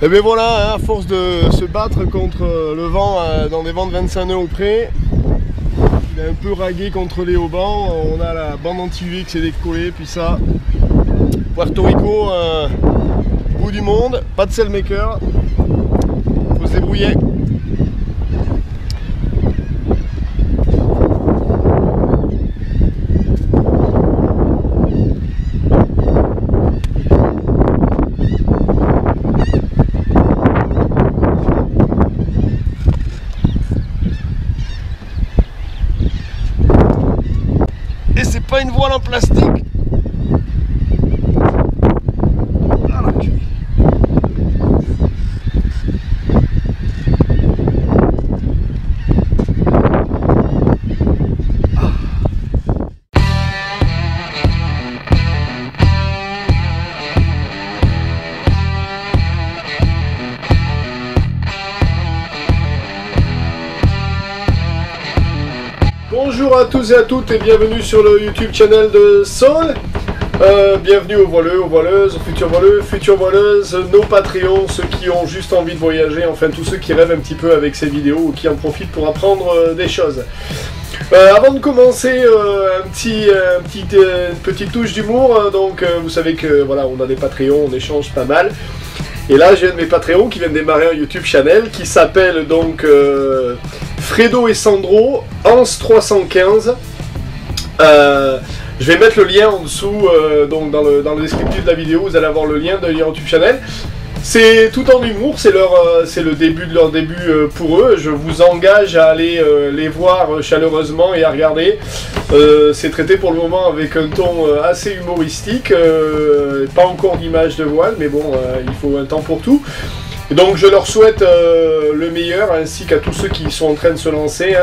Et bien voilà, hein, à force de se battre contre le vent dans des vents de 25 nœuds au près, il est un peu ragué contre les haubans. On a la bande anti-UV qui s'est décollée, puis ça, Puerto Rico, bout du monde, pas de sailmaker, faut se débrouiller. Et c'est pas une voile en plastique. Bonjour à tous et à toutes et bienvenue sur le YouTube channel de Saul. Bienvenue aux voileux, aux voileuses, aux futures voileuses, nos Patreons, ceux qui ont juste envie de voyager, enfin tous ceux qui rêvent un petit peu avec ces vidéos ou qui en profitent pour apprendre des choses. Avant de commencer, une petite touche d'humour, vous savez que voilà, on a des Patreons, on échange pas mal. Et là j'ai un de mes Patreons qui vient de démarrer un YouTube channel qui s'appelle donc Fredo et Sandro, Ans315. Je vais mettre le lien en dessous, donc dans le descriptif de la vidéo, vous allez avoir le lien de leur YouTube channel. C'est tout en humour, c'est le début de leur début pour eux. Je vous engage à aller les voir chaleureusement et à regarder. C'est traité pour le moment avec un ton assez humoristique, pas encore d'image de voile, mais bon, il faut un temps pour tout. Et donc je leur souhaite le meilleur, ainsi qu'à tous ceux qui sont en train de se lancer.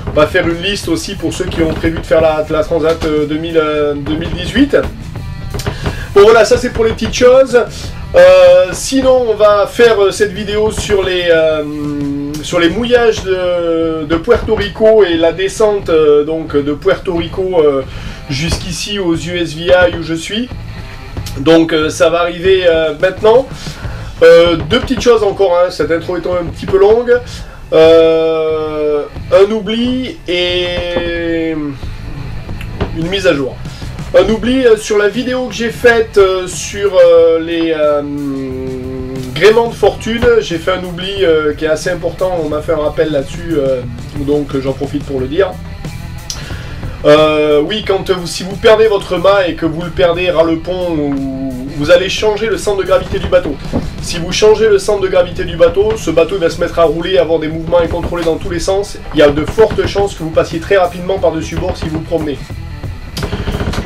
On va faire une liste aussi pour ceux qui ont prévu de faire la Transat 2018. Bon voilà, ça c'est pour les petites choses. Sinon on va faire cette vidéo sur les mouillages de Puerto Rico et la descente donc de Puerto Rico jusqu'ici aux USVI où je suis. Donc ça va arriver maintenant. Deux petites choses encore, hein, cette intro étant un petit peu longue. Un oubli et une mise à jour. Un oubli sur la vidéo que j'ai faite sur les gréements de fortune. J'ai fait un oubli qui est assez important, on m'a fait un rappel là-dessus, donc j'en profite pour le dire. Oui, si vous perdez votre mât et que vous le perdez ras le pont, vous allez changer le centre de gravité du bateau. Si vous changez le centre de gravité du bateau, ce bateau va se mettre à rouler, avoir des mouvements incontrôlés dans tous les sens. Il y a de fortes chances que vous passiez très rapidement par-dessus bord si vous promenez.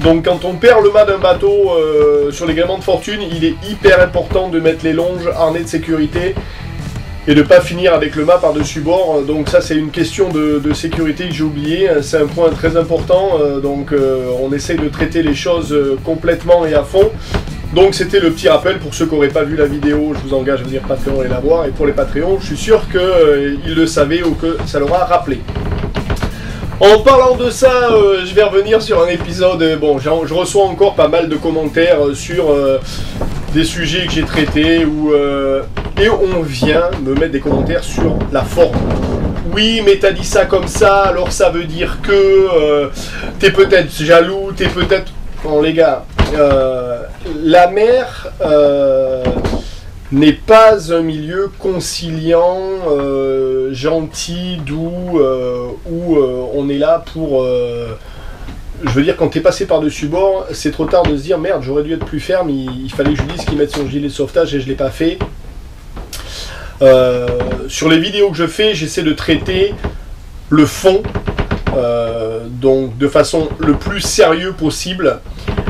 Donc quand on perd le mât d'un bateau sur les gréements de fortune, il est hyper important de mettre les longes, harnais de sécurité et de ne pas finir avec le mât par-dessus bord. Donc ça c'est une question de sécurité que j'ai oublié, c'est un point très important, on essaye de traiter les choses complètement et à fond. Donc c'était le petit rappel pour ceux qui n'auraient pas vu la vidéo, je vous engage à venir Patreon et la voir, et pour les Patreons, je suis sûr qu'ils le savaient ou que ça leur a rappelé. En parlant de ça, je vais revenir sur un épisode, bon je reçois encore pas mal de commentaires sur des sujets que j'ai traités, et on vient me mettre des commentaires sur la forme. Oui, mais t'as dit ça comme ça, alors ça veut dire que t'es peut-être jaloux, t'es peut-être... Bon les gars, la mer n'est pas un milieu conciliant, gentil, doux, où on est là pour... je veux dire, quand t'es passé par-dessus bord, c'est trop tard de se dire « Merde, j'aurais dû être plus ferme, il fallait que je lui dise qu'il mette son gilet de sauvetage et je l'ai pas fait. » Sur les vidéos que je fais, j'essaie de traiter le fond, donc de façon le plus sérieux possible.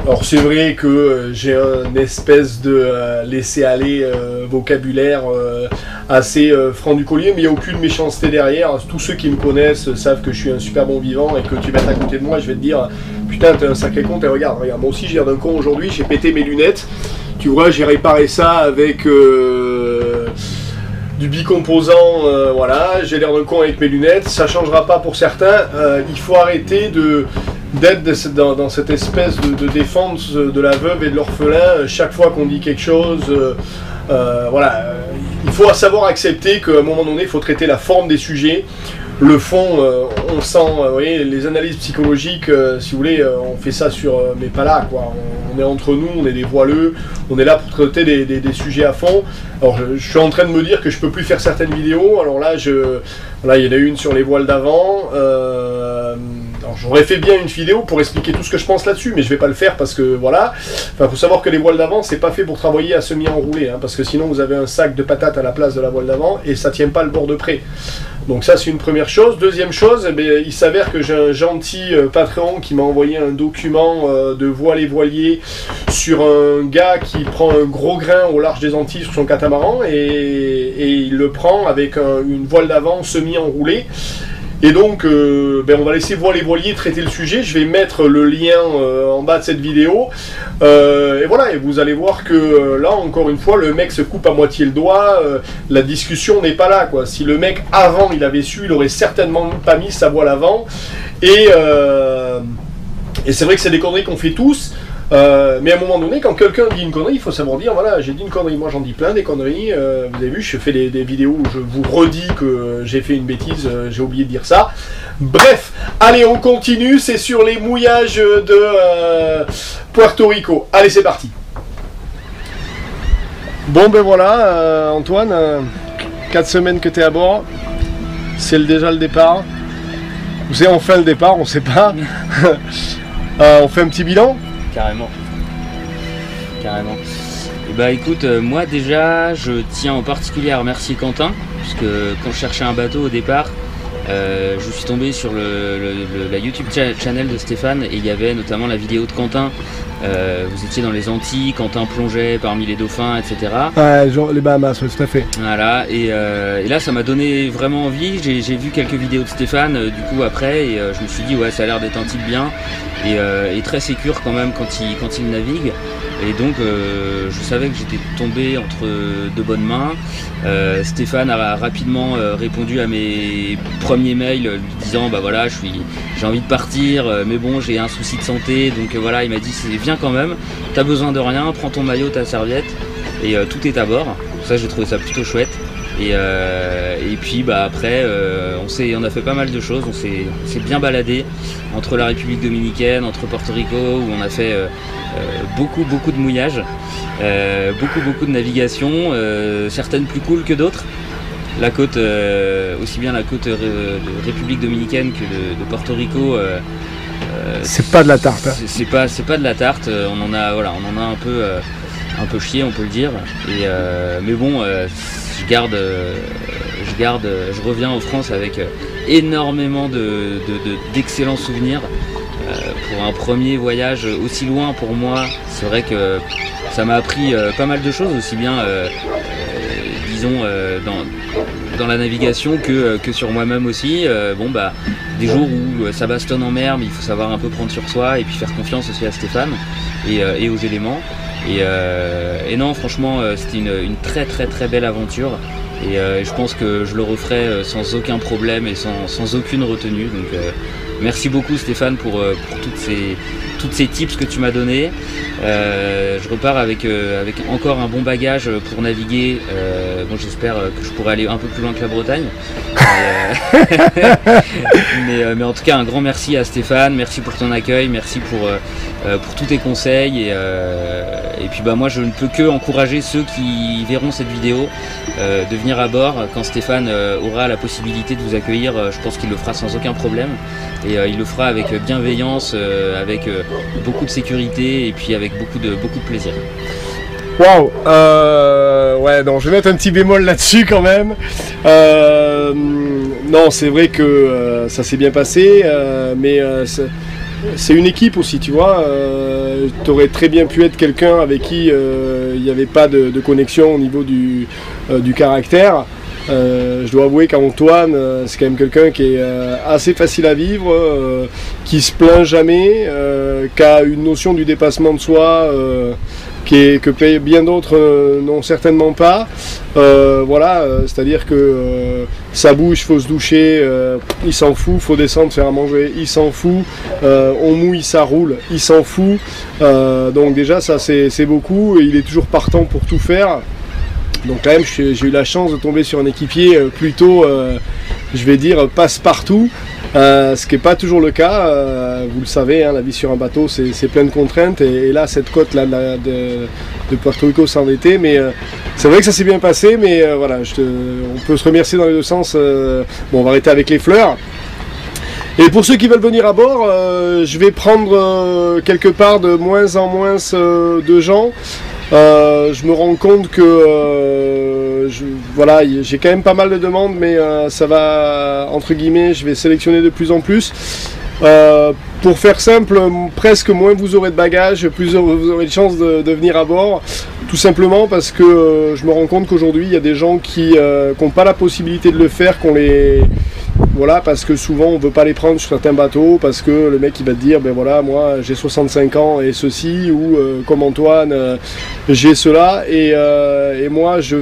Alors c'est vrai que j'ai un espèce de laisser-aller vocabulaire assez franc du collier, mais il n'y a aucune méchanceté derrière. Tous ceux qui me connaissent savent que je suis un super bon vivant et que tu vas être à côté de moi, je vais te dire putain t'es un sacré con, et regarde, moi aussi j'ai l'air d'un con aujourd'hui, j'ai pété mes lunettes. Tu vois, j'ai réparé ça avec du bicomposant, voilà, j'ai l'air d'un con avec mes lunettes, ça changera pas pour certains. Il faut arrêter d'être dans cette espèce de défense de la veuve et de l'orphelin chaque fois qu'on dit quelque chose. Voilà, il faut savoir accepter qu'à un moment donné, il faut traiter la forme des sujets. Le fond, on sent, vous voyez, les analyses psychologiques, si vous voulez, on fait ça sur, mais pas là, quoi. On est entre nous, on est des voileux, on est là pour traiter des sujets à fond. Alors, je suis en train de me dire que je peux plus faire certaines vidéos. Alors là, voilà, il y en a une sur les voiles d'avant. Alors, j'aurais fait bien une vidéo pour expliquer tout ce que je pense là-dessus, mais je vais pas le faire parce que, voilà. Enfin, faut savoir que les voiles d'avant, c'est pas fait pour travailler à semi-enroulé, hein, parce que sinon, vous avez un sac de patates à la place de la voile d'avant et ça tient pas le bord de près. Donc ça, c'est une première chose. Deuxième chose, eh bien, il s'avère que j'ai un gentil Patreon qui m'a envoyé un document de voile et voilier sur un gars qui prend un gros grain au large des Antilles sur son catamaran et il le prend avec une voile d'avant semi-enroulée. Et donc, on va laisser voile et voilier traiter le sujet. Je vais mettre le lien en bas de cette vidéo. Et voilà, et vous allez voir que là, encore une fois, le mec se coupe à moitié le doigt. La discussion n'est pas là, quoi. Si le mec, avant, il avait su, il aurait certainement pas mis sa voile avant. Et c'est vrai que c'est des conneries qu'on fait tous. Mais à un moment donné, quand quelqu'un dit une connerie, il faut savoir dire, voilà, j'ai dit une connerie, moi j'en dis plein des conneries, vous avez vu, je fais des vidéos où je vous redis que j'ai fait une bêtise, j'ai oublié de dire ça. Bref, allez, on continue, c'est sur les mouillages de Puerto Rico. Allez, c'est parti. Bon, ben voilà, Antoine, 4 semaines que tu es à bord, c'est déjà le départ. Ou c'est enfin le départ, on sait pas. On fait un petit bilan. Carrément. Carrément. Et bah écoute, moi déjà, je tiens en particulier à remercier Quentin, puisque quand je cherchais un bateau au départ, je suis tombé sur la YouTube channel de Stéphane et il y avait notamment la vidéo de Quentin. Vous étiez dans les Antilles, Quentin plongeait parmi les dauphins, etc. Ouais, genre les Bahamas, ouais, tout à fait. Voilà, et là ça m'a donné vraiment envie. J'ai vu quelques vidéos de Stéphane du coup après et je me suis dit ouais, ça a l'air d'être un type bien et très sécure quand même quand il navigue. Et donc je savais que j'étais tombé entre de bonnes mains. Stéphane a rapidement répondu à mes premiers mails lui disant bah voilà, j'ai envie de partir, mais bon j'ai un souci de santé, donc voilà, il m'a dit viens quand même, t'as besoin de rien, prends ton maillot, ta serviette et tout est à bord. Ça j'ai trouvé ça plutôt chouette. Et puis bah après on a fait pas mal de choses, on s'est bien baladé entre la République Dominicaine, entre Porto Rico où on a fait beaucoup de mouillages, beaucoup de navigation, certaines plus cool que d'autres. La côte, aussi bien la côte de République Dominicaine que de Porto Rico. C'est pas de la tarte. Hein. C'est pas de la tarte. On en a un peu chié, on peut le dire. Mais bon, je reviens en France avec énormément d'excellents souvenirs. Pour un premier voyage aussi loin pour moi, c'est vrai que ça m'a appris pas mal de choses, aussi bien disons dans la navigation que sur moi-même aussi. Des jours où ça bastonne en mer, mais il faut savoir un peu prendre sur soi et puis faire confiance aussi à Stéphane et aux éléments. Et non, franchement, c'était une très belle aventure. Et je pense que je le referai sans aucun problème et sans aucune retenue. Donc merci beaucoup Stéphane pour toutes ces tips que tu m'as donné. Je repars avec encore un bon bagage pour naviguer. J'espère que je pourrai aller un peu plus loin que la Bretagne. Mais en tout cas un grand merci à Stéphane, merci pour ton accueil, merci pour tous tes conseils et puis moi je ne peux que encourager ceux qui verront cette vidéo de venir à bord quand Stéphane aura la possibilité de vous accueillir. Je pense qu'il le fera sans aucun problème et il le fera avec bienveillance, avec beaucoup de sécurité et puis avec beaucoup de plaisir. Waouh, ouais, non, je vais mettre un petit bémol là-dessus quand même. Non, c'est vrai que ça s'est bien passé, mais c'est une équipe aussi, tu vois. Tu aurais très bien pu être quelqu'un avec qui il n'y avait pas de connexion au niveau du caractère. Je dois avouer qu'Antoine, c'est quand même quelqu'un qui est assez facile à vivre, qui se plaint jamais, qui a une notion du dépassement de soi que bien d'autres n'ont certainement pas. Voilà, c'est-à-dire que ça bouge, faut se doucher, il s'en fout, faut descendre, faire à manger, il s'en fout, on mouille, ça roule, il s'en fout. Donc déjà ça c'est beaucoup, et il est toujours partant pour tout faire. Donc quand même, j'ai eu la chance de tomber sur un équipier plutôt, je vais dire, passe-partout. Ce qui n'est pas toujours le cas, vous le savez, hein, la vie sur un bateau c'est plein de contraintes et là cette côte là de Puerto Rico s'en était, mais c'est vrai que ça s'est bien passé, mais voilà, on peut se remercier dans les deux sens. Bon, on va arrêter avec les fleurs. Et pour ceux qui veulent venir à bord, je vais prendre quelque part de moins en moins de gens. Je me rends compte que voilà, j'ai quand même pas mal de demandes, mais ça va, entre guillemets, je vais sélectionner de plus en plus. Pour faire simple, presque moins vous aurez de bagages, plus vous aurez de chances de venir à bord. Tout simplement parce que je me rends compte qu'aujourd'hui, il y a des gens qui n'ont pas la possibilité de le faire, voilà, parce que souvent on ne veut pas les prendre sur certains bateaux, parce que le mec il va te dire, ben voilà, moi j'ai 65 ans et ceci, ou comme Antoine, j'ai cela, et moi je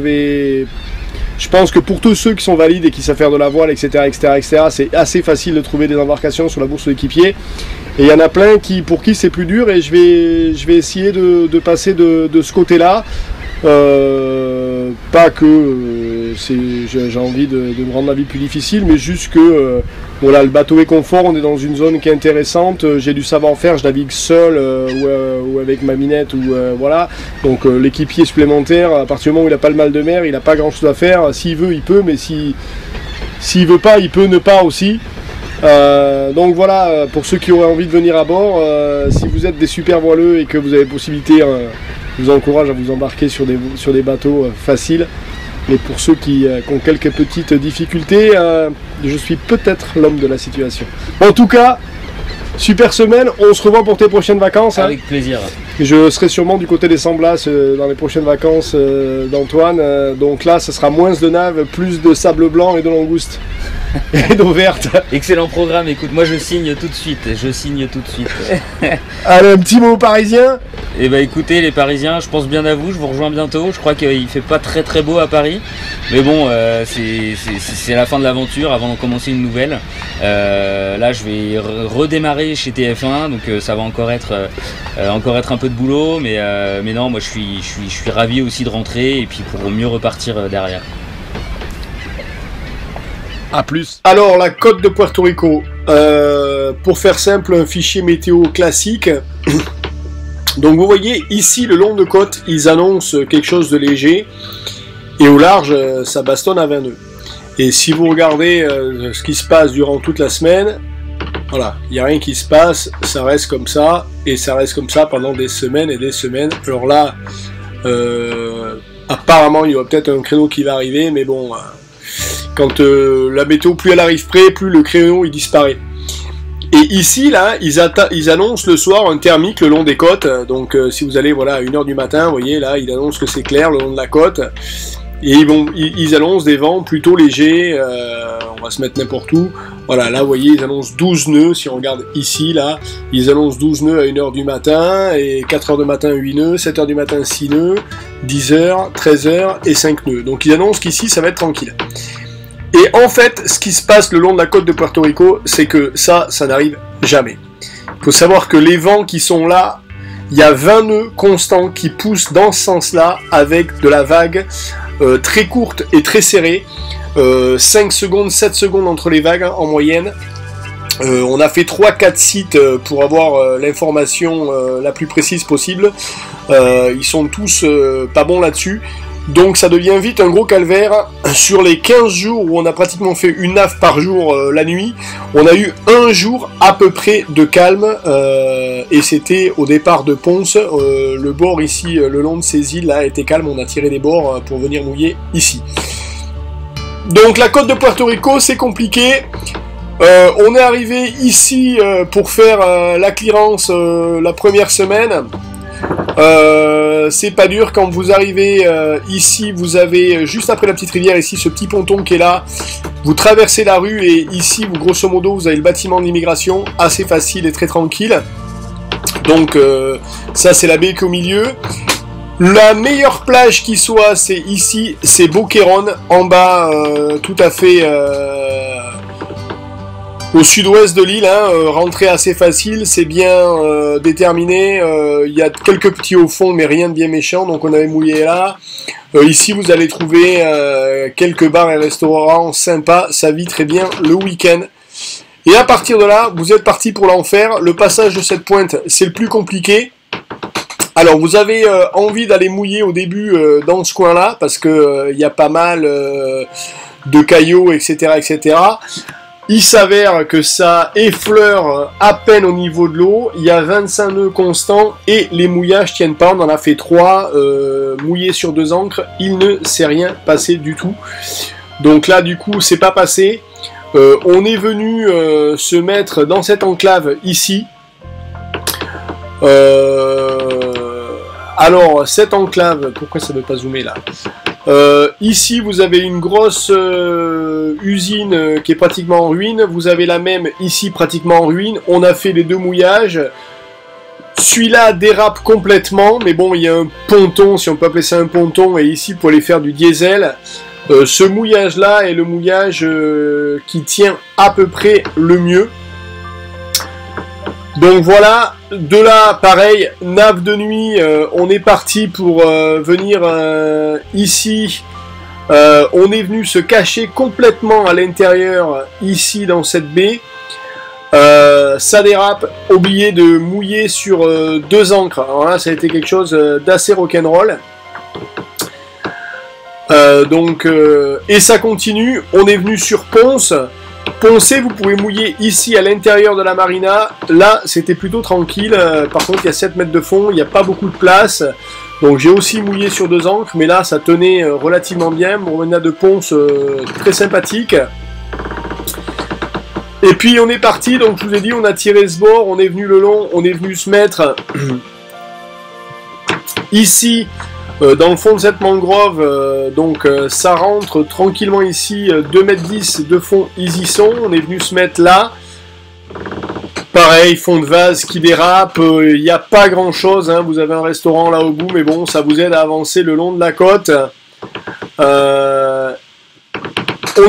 pense que pour tous ceux qui sont valides et qui savent faire de la voile, etc., c'est assez facile de trouver des embarcations sur la bourse d'équipier. Et il y en a plein pour qui c'est plus dur, et je vais essayer de passer de ce côté-là. Pas que j'ai envie de me rendre la vie plus difficile, mais juste que voilà, le bateau est confort, on est dans une zone qui est intéressante, j'ai du savoir-faire, je navigue seul ou avec ma minette, voilà. Donc l'équipier supplémentaire, à partir du moment où il n'a pas le mal de mer, il n'a pas grand-chose à faire. S'il veut, il peut, mais s'il veut pas, il peut ne pas aussi. Donc voilà, pour ceux qui auraient envie de venir à bord, si vous êtes des super voileux et que vous avez possibilité, je vous encourage à vous embarquer sur des bateaux faciles. Mais pour ceux qui ont quelques petites difficultés, je suis peut-être l'homme de la situation. En tout cas, super semaine, on se revoit pour tes prochaines vacances. Hein. Avec plaisir. Je serai sûrement du côté des Samblas dans les prochaines vacances d'Antoine. Donc là, ce sera moins de nave, plus de sable blanc et de langoustes. Et d'eau verte. Excellent programme, écoute, moi je signe tout de suite. Allez, un petit mot aux Parisiens. Eh ben écoutez les Parisiens, je pense bien à vous, je vous rejoins bientôt. Je crois qu'il fait pas très très beau à Paris. Mais bon, c'est la fin de l'aventure avant de commencer une nouvelle. Là je vais redémarrer chez TF1, donc ça va encore être un peu de boulot. Mais non, moi je suis ravi aussi de rentrer et puis pour mieux repartir derrière. A plus. Alors, la côte de Puerto Rico, pour faire simple, un fichier météo classique. Donc vous voyez, ici, le long de côte, ils annoncent quelque chose de léger, et au large, ça bastonne à 20 nœuds. Et si vous regardez ce qui se passe durant toute la semaine, voilà, il n'y a rien qui se passe, ça reste comme ça, et ça reste comme ça pendant des semaines et des semaines. Alors là, apparemment, il y aura peut-être un créneau qui va arriver, mais bon... Quand la météo, plus elle arrive près, plus le créneau il disparaît. Et ici, là, ils annoncent le soir un thermique le long des côtes. Donc si vous allez voilà, à 1h du matin, vous voyez, là, ils annoncent que c'est clair le long de la côte. Et ils annoncent des vents plutôt légers. On va se mettre n'importe où. Voilà, là, vous voyez, ils annoncent 12 nœuds. Si on regarde ici, là, ils annoncent 12 nœuds à 1h du matin. Et 4h du matin, 8 nœuds. 7h du matin, 6 nœuds. 10h, 13h et 5 nœuds. Donc ils annoncent qu'ici, ça va être tranquille. Et en fait, ce qui se passe le long de la côte de Puerto Rico, c'est que ça n'arrive jamais. Il faut savoir que les vents qui sont là, il y a 20 nœuds constants qui poussent dans ce sens-là, avec de la vague très courte et très serrée. 5 secondes, 7 secondes entre les vagues en moyenne. On a fait 3-4 sites pour avoir l'information la plus précise possible. Ils sont tous pas bons là-dessus. Donc ça devient vite un gros calvaire. Sur les 15 jours où on a pratiquement fait une nave par jour la nuit, on a eu un jour à peu près de calme, et c'était au départ de Ponce. Le bord ici, le long de ces îles là, était calme, on a tiré des bords pour venir mouiller ici. Donc la côte de Puerto Rico, c'est compliqué. On est arrivé ici pour faire la clearance la première semaine. C'est pas dur. Quand vous arrivez ici, vous avez juste après la petite rivière ici ce petit ponton qui est là, vous traversez la rue et ici vous grosso modo vous avez le bâtiment d'immigration, assez facile et très tranquille. Donc ça c'est la baie qui est au milieu. La meilleure plage qui soit, c'est ici, c'est Boquerón en bas, tout à fait au sud-ouest de l'île, hein, rentrée assez facile, c'est bien déterminé, il y a quelques petits au fond mais rien de bien méchant, donc on avait mouillé là. Ici vous allez trouver quelques bars et restaurants sympas, ça vit très bien le week-end. Et à partir de là, vous êtes parti pour l'enfer. Le passage de cette pointe, c'est le plus compliqué. Alors vous avez envie d'aller mouiller au début dans ce coin-là, parce que y a pas mal de cailloux, etc., etc. Il s'avère que ça effleure à peine au niveau de l'eau, il y a 25 nœuds constants et les mouillages tiennent pas, on en a fait 3, mouillés sur 2 ancres, il ne s'est rien passé du tout. Donc là du coup c'est pas passé, on est venu se mettre dans cette enclave ici. Alors cette enclave, pourquoi ça ne veut pas zoomer là? Ici vous avez une grosse usine qui est pratiquement en ruine, vous avez la même ici pratiquement en ruine, on a fait les 2 mouillages, celui-là dérape complètement, mais bon il y a un ponton, si on peut appeler ça un ponton, et ici pour aller faire du diesel, ce mouillage là est le mouillage qui tient à peu près le mieux. Donc voilà, de là, pareil, nave de nuit, on est parti pour venir ici. On est venu se cacher complètement à l'intérieur, ici dans cette baie. Ça dérape, oublié de mouiller sur 2 ancres. Alors là, ça a été quelque chose d'assez rock'n'roll. Et ça continue, on est venu sur Ponce. Poncé, vous pouvez mouiller ici à l'intérieur de la marina. Là, c'était plutôt tranquille. Par contre, il y a 7 mètres de fond, il n'y a pas beaucoup de place. Donc, j'ai aussi mouillé sur 2 ancres, mais là, ça tenait relativement bien. Mon promenade de Ponce, très sympathique. Et puis, on est parti. Donc, je vous ai dit, on a tiré ce bord, on est venu le long, on est venu se mettre ici. Dans le fond de cette mangrove, ça rentre tranquillement ici, 2,10 m de fond easy son, on est venu se mettre là. Pareil, fond de vase qui dérape, il n'y a pas grand chose, hein, vous avez un restaurant là au bout, mais bon, ça vous aide à avancer le long de la côte. On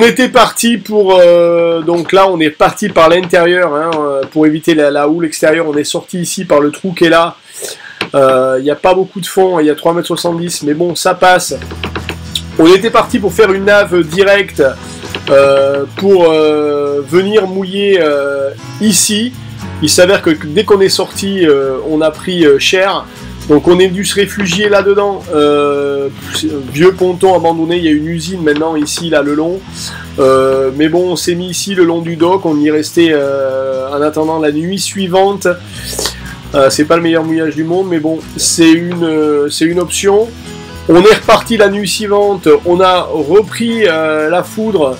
était parti pour, donc là on est parti par l'intérieur, hein, pour éviter la houle extérieure, on est sorti ici par le trou qui est là. Il n'y a pas beaucoup de fond, il y a 3,70 m, mais bon, ça passe. On était parti pour faire une nave directe pour venir mouiller ici. Il s'avère que dès qu'on est sorti, on a pris cher. Donc on est venu se réfugier là-dedans. Vieux ponton abandonné, il y a une usine maintenant ici, là, le long. Mais bon, on s'est mis ici le long du dock, on y est resté en attendant la nuit suivante. C'est pas le meilleur mouillage du monde, mais bon, c'est une option. On est reparti la nuit suivante, on a repris la foudre,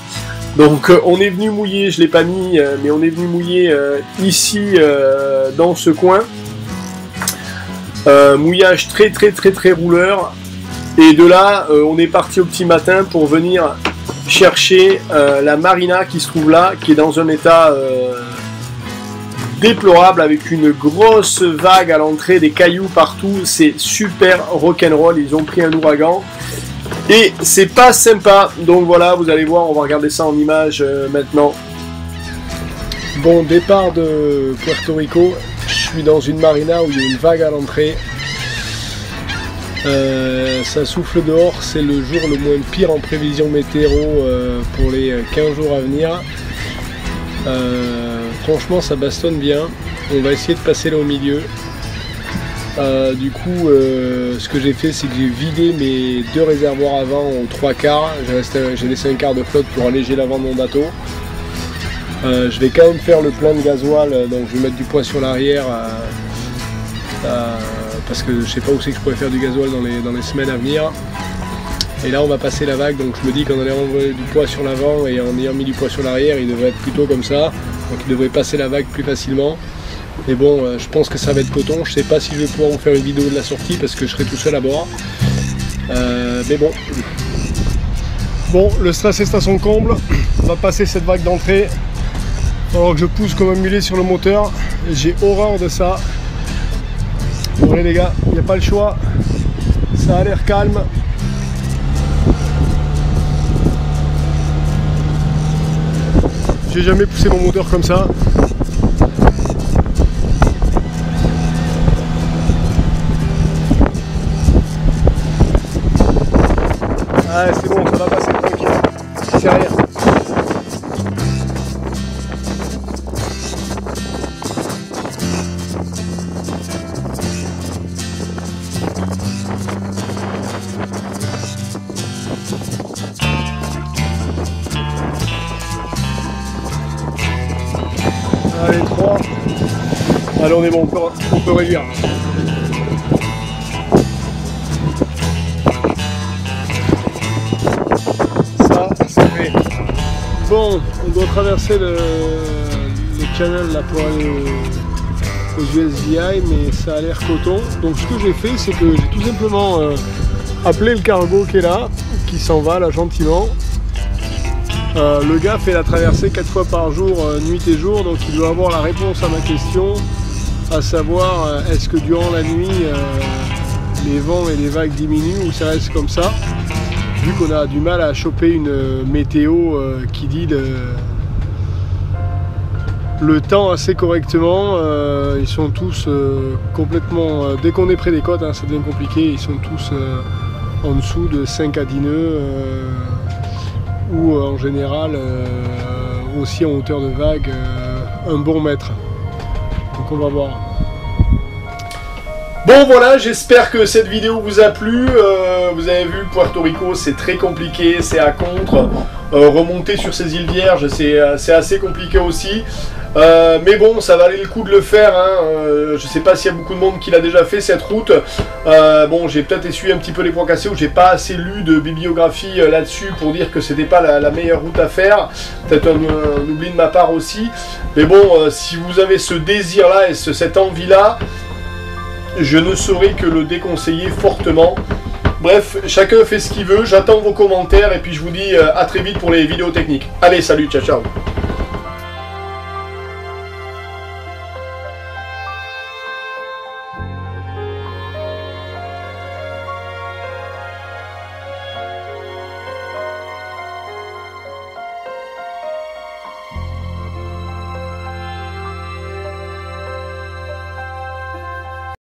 donc on est venu mouiller, je l'ai pas mis, mais on est venu mouiller ici, dans ce coin. Mouillage très rouleur. Et de là, on est parti au petit matin pour venir chercher la marina qui se trouve là, qui est dans un état déplorable, avec une grosse vague à l'entrée, des cailloux partout, c'est super rock'n'roll, ils ont pris un ouragan et c'est pas sympa. Donc voilà, vous allez voir, on va regarder ça en image maintenant. Bon, départ de Puerto Rico, je suis dans une marina où il y a une vague à l'entrée. Ça souffle dehors, c'est le jour le moins pire en prévision météo pour les 15 jours à venir. Franchement ça bastonne bien, on va essayer de passer là au milieu. Du coup ce que j'ai fait, c'est que j'ai vidé mes 2 réservoirs avant aux 3/4, j'ai laissé un quart de flotte pour alléger l'avant de mon bateau. Je vais quand même faire le plein de gasoil, donc je vais mettre du poids sur l'arrière parce que je sais pas où c'est que je pourrais faire du gasoil dans les semaines à venir. Et là on va passer la vague, donc je me dis qu'en allant du poids sur l'avant et en ayant mis du poids sur l'arrière, il devrait être plutôt comme ça. Donc il devrait passer la vague plus facilement. Mais bon, je pense que ça va être coton. Je sais pas si je vais pouvoir vous faire une vidéo de la sortie parce que je serai tout seul à bord. Mais bon. Bon, le stress est à son comble. On va passer cette vague d'entrée. Alors que je pousse comme un mulet sur le moteur. J'ai horreur de ça. Bon les gars, il n'y a pas le choix. Ça a l'air calme. j'ai jamais poussé mon moteur comme ça. Ah c'est bon, ça va passer tranquille. C'est rien. Allez, 3. Allez, on est bon, on peut réduire. Ça fait. Bon, on doit traverser le canal là pour aller aux USVI, mais ça a l'air coton. Donc ce que j'ai fait, c'est que j'ai tout simplement appelé le cargo qui est là, qui s'en va là gentiment. Le gars fait la traversée 4 fois par jour, nuit et jour, donc il doit avoir la réponse à ma question, à savoir est-ce que durant la nuit les vents et les vagues diminuent ou ça reste comme ça, vu qu'on a du mal à choper une météo qui dit le temps assez correctement. Ils sont tous complètement, dès qu'on est près des côtes, hein, ça devient compliqué, ils sont tous en dessous de 5 à 10 nœuds. Ou en général aussi en hauteur de vague un bon mètre. Donc on va voir. Bon voilà, j'espère que cette vidéo vous a plu. Vous avez vu, Puerto Rico c'est très compliqué, c'est à contre. Remonter sur ces îles Vierges c'est assez compliqué aussi. Mais bon, ça valait le coup de le faire, hein. Je sais pas s'il y a beaucoup de monde qui l'a déjà fait cette route. Bon, j'ai peut-être essuyé un petit peu les points cassés, où j'ai pas assez lu de bibliographie là-dessus pour dire que c'était pas la meilleure route à faire. Peut-être un oubli de ma part aussi. Mais bon, si vous avez ce désir-là et cette envie-là, je ne saurais que le déconseiller fortement. Bref, chacun fait ce qu'il veut, j'attends vos commentaires et puis je vous dis à très vite pour les vidéos techniques. Allez, salut, ciao ciao.